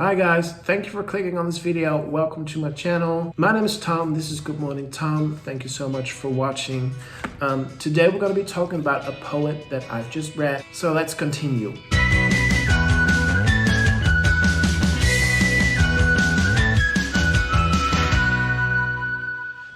Hi guys, thank you for clicking on this video. Welcome to my channel. My name is Tom. This is Good Morning Tom. Thank you so much for watching. Today we're going to be talking about a poet that I've just read. So let's continue.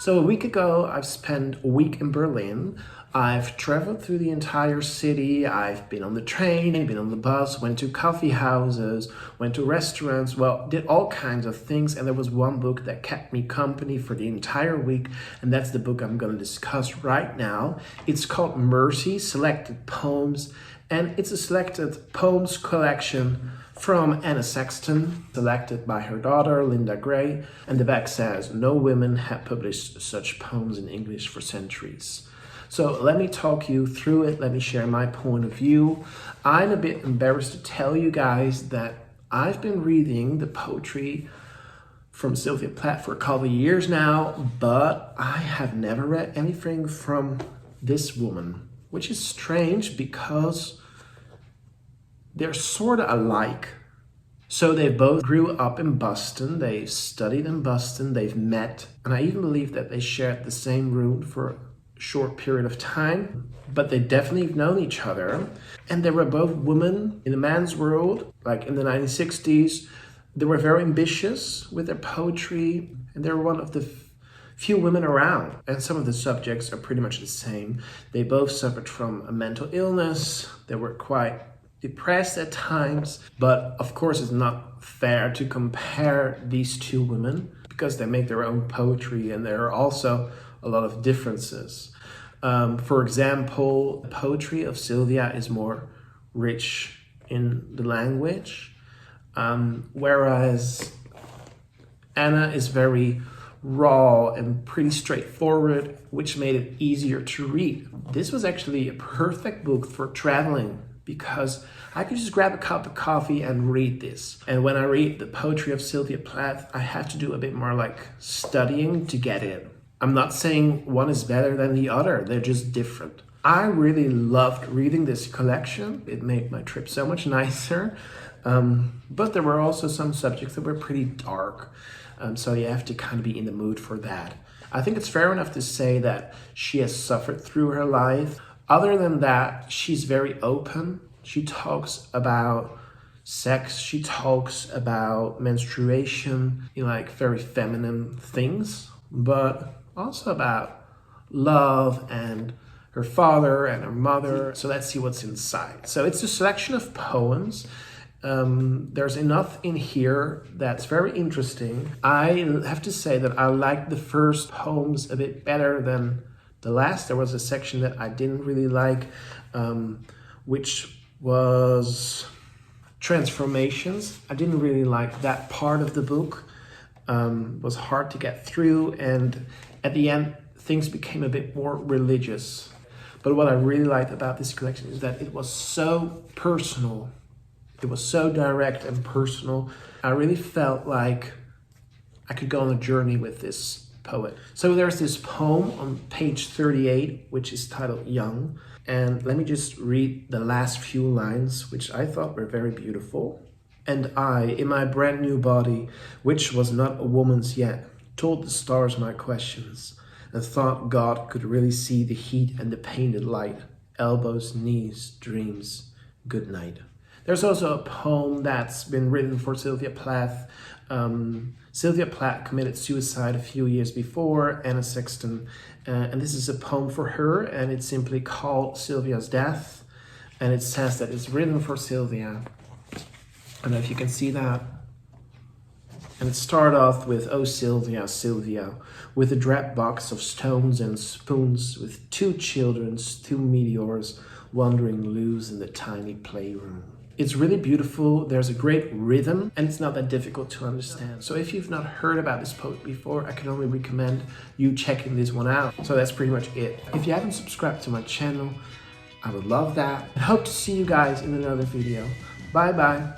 So a week ago, I've spent a week in Berlin. I've traveled through the entire city. I've been on the train, been on the bus, went to coffee houses, went to restaurants, well, did all kinds of things. And there was one book that kept me company for the entire week. And that's the book I'm going to discuss right now. It's called Mercies, Selected Poems. And it's a selected poems collection from Anne Sexton, selected by her daughter, Linda Gray. And the back says, no women have published such poems in English for centuries. So let me talk you through it. Let me share my point of view. I'm a bit embarrassed to tell you guys that I've been reading the poetry from Sylvia Plath for a couple of years now, but I have never read anything from this woman, which is strange because they're sort of alike. So they both grew up in Boston, they studied in Boston, they've met, and I even believe that they shared the same room for a short period of time, but they definitely have known each other. And they were both women in a man's world, like in the 1960s. They were very ambitious with their poetry, and they were one of the few women around. And some of the subjects are pretty much the same. They both suffered from a mental illness. They were quite depressed at times, but of course it's not fair to compare these two women because they make their own poetry and there are also a lot of differences. For example, the poetry of Sylvia is more rich in the language, whereas Anna is very raw and pretty straightforward, which made it easier to read. This was actually a perfect book for traveling because I could just grab a cup of coffee and read this. And when I read the poetry of Sylvia Plath, I have to do a bit more like studying to get it. I'm not saying one is better than the other, they're just different. I really loved reading this collection. It made my trip so much nicer. But there were also some subjects that were pretty dark. So you have to kind of be in the mood for that. I think it's fair enough to say that she has suffered through her life. Other than that, she's very open. She talks about sex. She talks about menstruation, like very feminine things, but also about love and her father and her mother. So let's see what's inside. So it's a selection of poems. There's enough in here that's very interesting. I have to say that I liked the first poems a bit better than the last. There was a section that I didn't really like, which was transformations. I didn't really like that part of the book. It was hard to get through, and at the end things became a bit more religious. But what I really liked about this collection is that it was so personal. It was so direct and personal. I really felt like I could go on a journey with this poet. So there's this poem on page 38, which is titled Young. And let me just read the last few lines, which I thought were very beautiful. And I, in my brand new body, which was not a woman's yet, told the stars my questions and thought God could really see the heat and the painted light. Elbows, knees, dreams, good night. There's also a poem that's been written for Sylvia Plath. Sylvia Plath committed suicide a few years before, Anne Sexton, and this is a poem for her, and it's simply called Sylvia's Death, and it says that it's written for Sylvia. I don't know if you can see that. And it started off with, oh Sylvia, Sylvia, with a drab box of stones and spoons, with two children, two meteors, wandering loose in the tiny playroom. It's really beautiful, there's a great rhythm, and it's not that difficult to understand. So if you've not heard about this poet before, I can only recommend you checking this one out. So that's pretty much it. If you haven't subscribed to my channel, I would love that. I hope to see you guys in another video. Bye bye.